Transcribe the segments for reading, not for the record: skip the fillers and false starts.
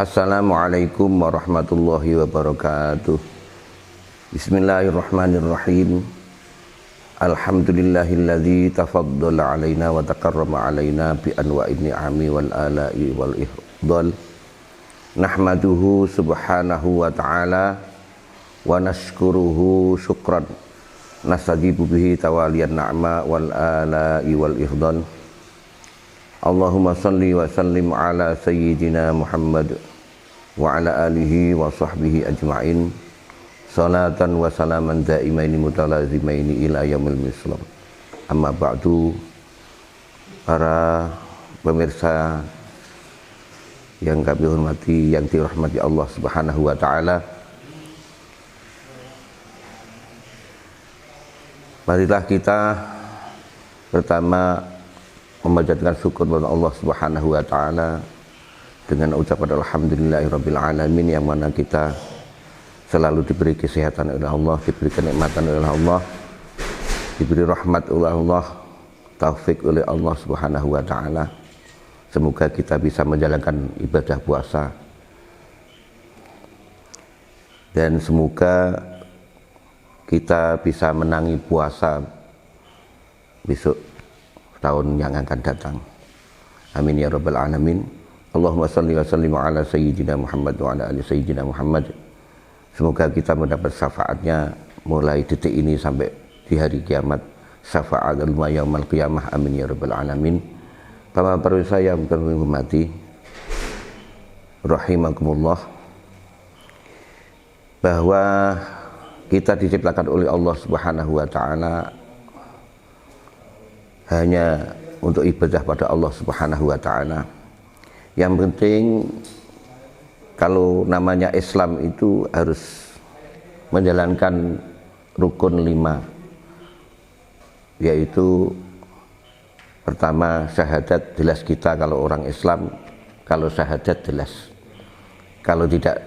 Assalamualaikum warahmatullahi wabarakatuh. Bismillahirrahmanirrahim. Alhamdulillahilladzi tafaddala alaina wa takarrama alaina bi anwa'in ni'ami wal ala'i wal ifdal. Nahmaduhu subhanahu wa ta'ala wa nashkuruhu syukran nastajibu bihi tawaliyan na'ma wal ala'i wal ifdal. Allahumma salli wa sallim ala sayyidina Muhammad wa ala alihi wa sahbihi ajma'in salatan wa salaman daimaini mutalazimaini ila yaumil mislam. Amma ba'du, para pemirsa yang kami hormati, yang dirahmati Allah Subhanahu wa taala, marilah kita pertama memanjatkan syukur kepada Allah Subhanahu wa taala dengan ucapan alhamdulillahirabbil alamin, yang mana kita selalu diberi kesehatan oleh Allah, diberi kenikmatan oleh Allah, diberi rahmat oleh Allah, taufik oleh Allah Subhanahu wa taala. Semoga kita bisa menjalankan ibadah puasa dan semoga kita bisa menangi puasa besok tahun yang akan datang. Amin ya rabbal alamin. Allahumma salli wa sallim ala sayyidina Muhammad wa ala ali sayyidina Muhammad. Semoga kita mendapat syafaatnya mulai detik ini sampai di hari kiamat. Syafaat al-ma yaumal qiyamah. Amin ya rabbal alamin. Para pemirsa yang kami hormati, rahimakumullah, bahwa kita diciptakan oleh Allah Subhanahu wa taala hanya untuk ibadah pada Allah Subhanahu wa taala. Yang penting kalau namanya Islam itu harus menjalankan rukun 5, yaitu pertama syahadat, jelas kita kalau orang Islam, kalau syahadat jelas. Kalau tidak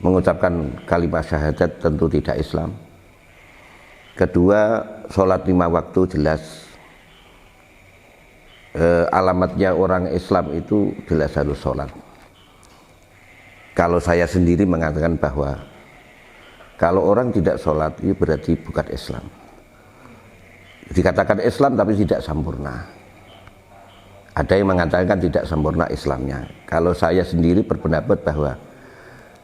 mengucapkan kalimat syahadat tentu tidak Islam. Kedua, sholat 5 waktu jelas. Alamatnya orang Islam itu jelas harus sholat. Kalau saya sendiri mengatakan bahwa kalau orang tidak sholat itu berarti bukan Islam. Dikatakan Islam tapi tidak sempurna. Ada yang mengatakan tidak sempurna Islamnya. Kalau saya sendiri berpendapat bahwa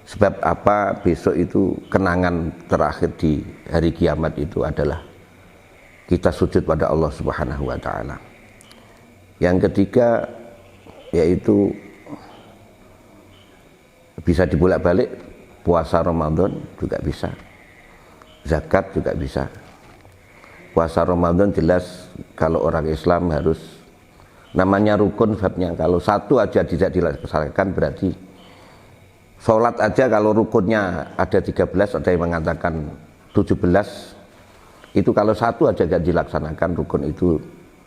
sebab apa besok itu kenangan terakhir di hari kiamat itu adalah kita sujud pada Allah Subhanahu wa taala. Yang ketiga yaitu bisa dibolak-balik, puasa Ramadan juga bisa, zakat juga bisa. Puasa Ramadan jelas kalau orang Islam harus, namanya rukun sebabnya, kalau satu aja tidak dilaksanakan berarti sholat aja kalau rukunnya ada 13, ada yang mengatakan 17, itu kalau satu aja tidak dilaksanakan rukun itu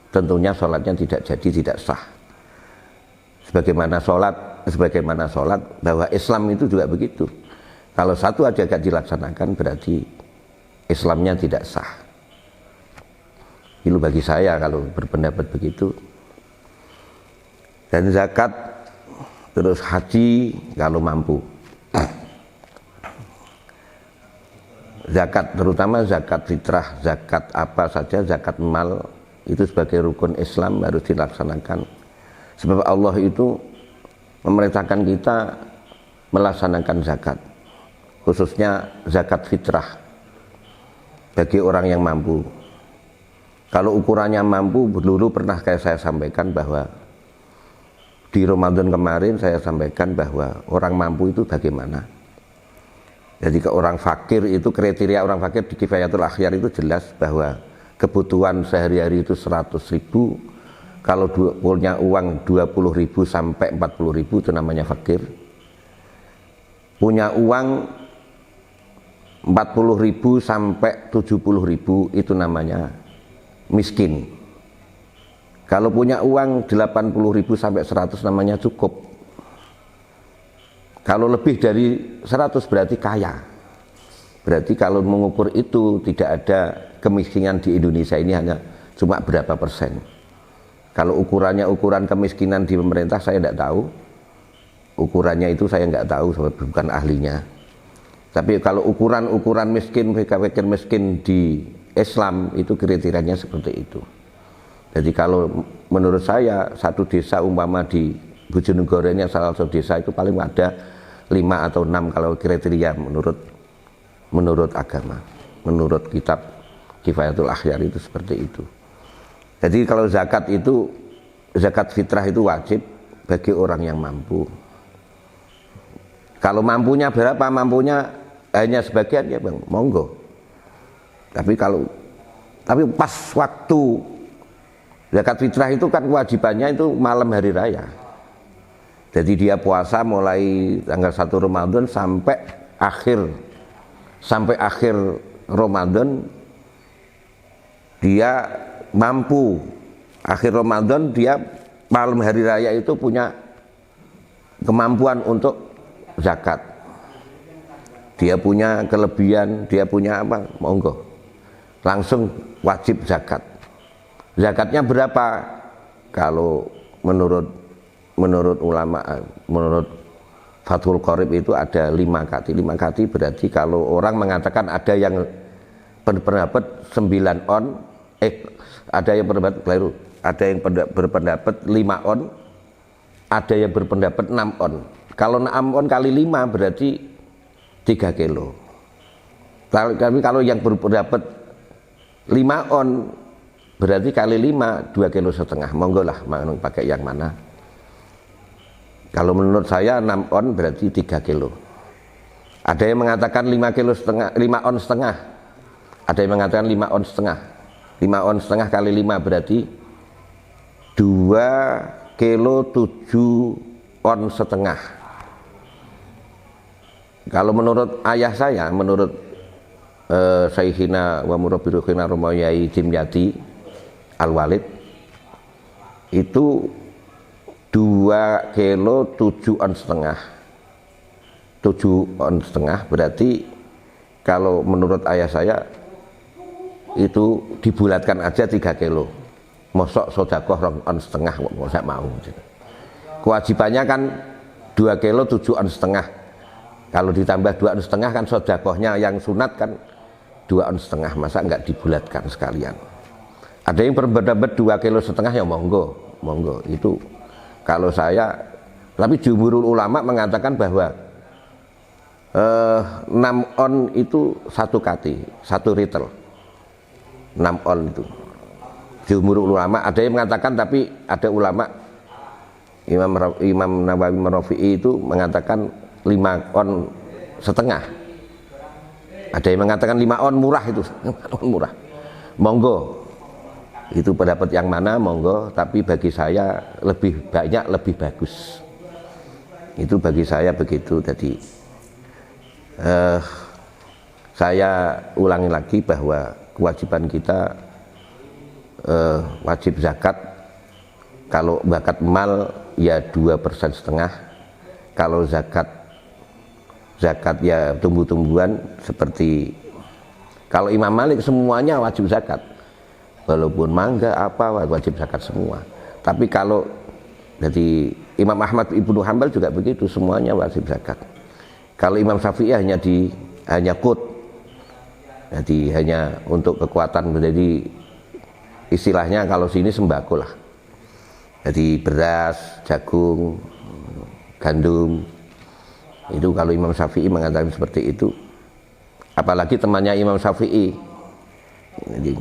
tentunya sholatnya tidak jadi, tidak sah. Sebagaimana sholat bahwa Islam itu juga begitu. Kalau satu aja tidak dilaksanakan berarti Islamnya tidak sah. Itu bagi saya kalau berpendapat begitu. Dan zakat, terus haji kalau mampu. Zakat, terutama zakat fitrah, zakat apa saja, zakat mal, itu sebagai rukun Islam harus dilaksanakan. Sebab Allah itu memerintahkan kita melaksanakan zakat, khususnya zakat fitrah bagi orang yang mampu. Kalau ukurannya mampu, dulu pernah kayak saya sampaikan bahwa di Ramadan kemarin saya sampaikan bahwa orang mampu itu bagaimana. Jadi ke orang fakir itu, kriteria orang fakir di Kifayatul Akhyar itu jelas bahwa kebutuhan sehari-hari itu 100.000, kalau punya uang 20.000 sampai 40.000 itu namanya fakir. Punya uang 40.000 sampai 70.000 itu namanya miskin. Kalau punya uang 80.000 sampai 100 namanya cukup. Kalau lebih dari 100 berarti kaya. Berarti kalau mengukur itu tidak ada kemiskinan di Indonesia ini, hanya cuma berapa persen. Kalau ukurannya ukuran kemiskinan di pemerintah saya tidak tahu. ukurannya itu saya nggak tahu, sebab bukan ahlinya. Tapi kalau ukuran miskin, fakir miskin di Islam itu kriterianya seperti itu. Jadi kalau menurut saya satu desa umpama di Bojonegoro ini salah satu desa itu paling ada 5 atau 6 kalau kriteria menurut agama, menurut kitab Kifayatul Akhyar itu seperti itu. Jadi kalau zakat itu, zakat fitrah itu wajib bagi orang yang mampu. Kalau mampunya berapa, mampunya hanya sebagian ya bang, monggo. Tapi pas waktu zakat fitrah itu kan kewajibannya itu malam hari raya. Jadi dia puasa mulai tanggal 1 Ramadan sampai akhir Ramadan dia mampu. Akhir Ramadan dia malam hari raya itu punya kemampuan untuk zakat. Dia punya kelebihan, dia punya apa? Monggo. Langsung wajib zakat. Zakatnya berapa? Kalau menurut ulama, menurut Fathul Qorib itu ada 5 kati. 5 kati berarti kalau orang mengatakan ada yang berpendapat 9 on, ada yang berpendapat keliru. Ada yang berpendapat 5 on, ada yang berpendapat 6 on. Kalau 6 on kali 5 berarti 3 kilo. Tapi kalau yang berpendapat 5 on berarti kali 5 2,5 kilo. Monggo lah mau pakai yang mana. Kalau menurut saya 6 on berarti 3 kilo. Ada yang mengatakan 5 kilo setengah, 5 on setengah. Ada yang mengatakan 5 on setengah. 5 on setengah kali 5 berarti 2 kilo 7 on setengah. Kalau menurut ayah saya, menurut Sayyikhina wa Murabbirukhina Romayai Dimyati Al-Walid, itu 2 kilo 7 on setengah. 7 on setengah berarti kalau menurut ayah saya itu dibulatkan aja 3 kilo. Mosok sodakoh on setengah kok saya mau. Kewajibannya kan 2 kilo 7 on setengah. Kalau ditambah 2 on setengah kan sodakohnya yang sunat kan 2 on setengah, masa enggak dibulatkan sekalian. Ada yang berpendapat 2,5 kilo ya monggo itu. Kalau saya, tapi jumhurul ulama mengatakan bahwa 6 on itu 1 kati, 1 ritel. 6 on itu. Jumhurul ulama, ada yang mengatakan, tapi ada ulama Imam Nawawi Marafi'i itu mengatakan 5 on setengah. Ada yang mengatakan 5 on murah itu, 5 on murah. Monggo. Itu pendapat yang mana monggo, tapi bagi saya lebih banyak lebih bagus. Itu bagi saya begitu. Jadi saya ulangi lagi bahwa kewajiban kita wajib zakat. Kalau zakat mal ya 2,5%. Kalau zakat ya tumbuh-tumbuhan seperti kalau Imam Malik semuanya wajib zakat. Walaupun mangga apa wajib zakat semua. Tapi kalau jadi Imam Ahmad Ibnu Hanbal juga begitu, semuanya wajib zakat. Kalau Imam Syafi'i hanya qut. Jadi hanya untuk kekuatan, menjadi istilahnya kalau sini sembako lah. Jadi beras, jagung, gandum. Itu kalau Imam Syafi'i mengatakan seperti itu. Apalagi temannya Imam Syafi'i. Jadi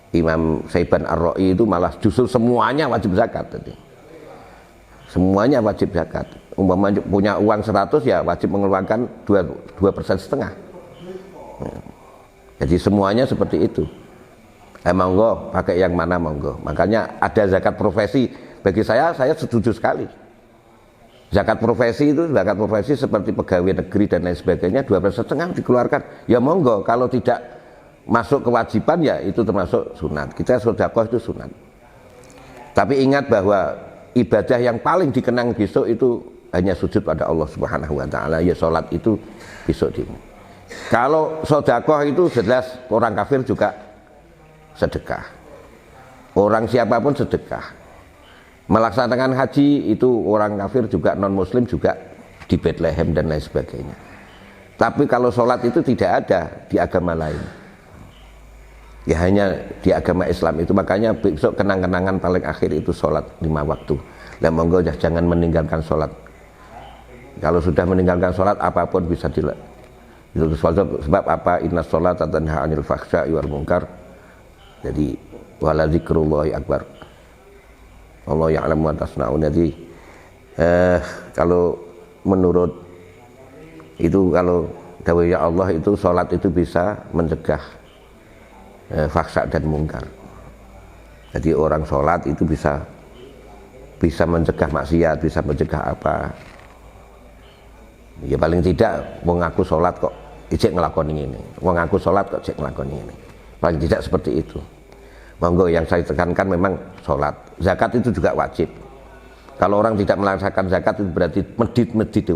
Imam Saiban Ar-Ra'i itu malah justru semuanya wajib zakat tadi. Semuanya wajib zakat. Umpama punya uang 100 ya wajib mengeluarkan 2,5%. Jadi semuanya seperti itu. Monggo pakai yang mana monggo. Makanya ada zakat profesi. Bagi saya setuju sekali. Zakat profesi itu, zakat profesi seperti pegawai negeri dan lain sebagainya 2,5% dikeluarkan. Ya monggo, kalau tidak masuk kewajiban ya itu termasuk sunat. Kita sedekah itu sunat. Tapi ingat bahwa ibadah yang paling dikenang besok itu hanya sujud pada Allah Subhanahu wa taala. Ya salat itu besok di. Kalau sedekah itu jelas orang kafir juga sedekah. Orang siapapun sedekah. Melaksanakan haji itu orang kafir juga, non muslim juga di Bethlehem dan lain sebagainya. Tapi kalau sholat itu tidak ada di agama lain, ya hanya di agama Islam itu. Makanya besok kenang-kenangan paling akhir itu sholat 5 waktu. Dan monggo jangan meninggalkan sholat. Kalau sudah meninggalkan sholat apapun bisa dilakukan. Itu sebab apa? Inna sholat tanha 'anil fahsya'i wal munkar. Jadi wala dzikrullahi akbar. Allah ya'lamu ma tasna'un. Jadi kalau menurut itu, kalau dawuh ya Allah itu sholat itu bisa mencegah fahsya dan mungkar. Jadi orang sholat itu bisa mencegah maksiat, bisa mencegah apa. Ya paling tidak mengaku sholat kok ijek ngelakoni ini, mengaku sholat kok ijek ngelakoni ini. Paling tidak seperti itu. Monggo, yang saya tekankan memang sholat. Zakat itu juga wajib. Kalau orang tidak melaksanakan zakat itu berarti medit itu.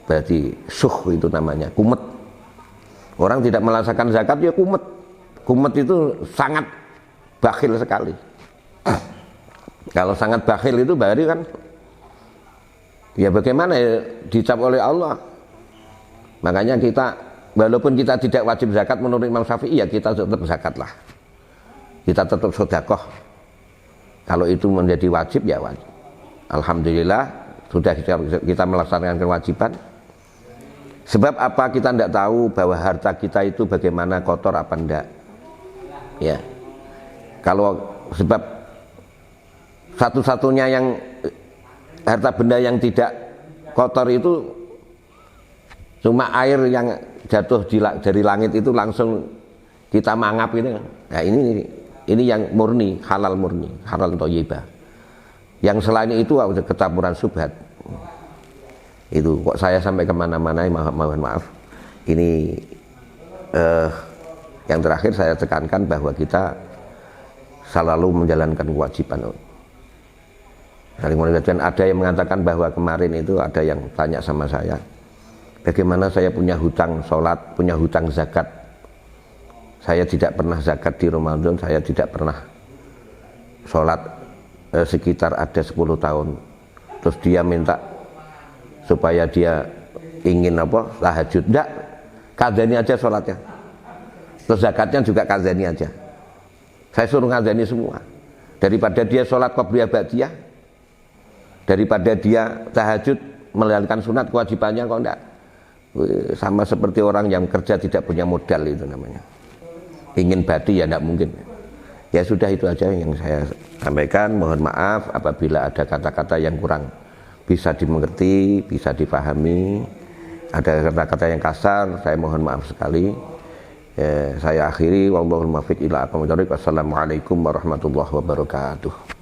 Berarti syuh itu namanya, kumet. Orang tidak melaksanakan zakat ya kumet. Kumet itu sangat bakhil sekali. Kalau sangat bakhil itu berarti kan ya bagaimana ya, dicap oleh Allah. Makanya kita, walaupun kita tidak wajib zakat menurut Imam Syafi'i, ya kita tetap zakat lah. Kita tetap sedekah. Kalau itu menjadi wajib ya wajib. Alhamdulillah sudah kita melaksanakan kewajiban. Sebab apa? Kita tidak tahu bahwa harta kita itu bagaimana, kotor apa enggak. Ya. Kalau sebab satu-satunya yang harta benda yang tidak kotor itu cuma air yang jatuh dari langit itu langsung kita mangap gitu. Nah ini yang murni, halal murni, halal thayyibah. Yang selain itu ada kecampuran subhat. Itu kok saya sampai kemana-mana, mohon maaf. Ini yang terakhir saya tekankan bahwa kita selalu menjalankan kewajiban. Saling mengingatkan. Ada yang mengatakan bahwa kemarin itu ada yang tanya sama saya, bagaimana saya punya hutang sholat, punya hutang zakat. Saya tidak pernah zakat di Ramadan, saya tidak pernah sholat sekitar ada 10 tahun. Terus dia minta supaya dia ingin apa, tahajud. Enggak, kadzani aja sholatnya. Terus zakatnya juga kadzani aja. Saya suruh kadzani semua. Daripada dia sholat qobliyah ba'diyah, daripada dia tahajud menjalankan sunat kewajibannya, kok enggak. Sama seperti orang yang kerja tidak punya modal itu namanya. Ingin badi ya tidak mungkin. Ya sudah, itu aja yang saya sampaikan. Mohon maaf apabila ada kata-kata yang kurang bisa dimengerti, bisa dipahami, ada kata-kata yang kasar, saya mohon maaf sekali. Saya akhiri, wallahul muwaffiq ila aqwamit thoriq. Wassalamualaikum warahmatullahi wabarakatuh.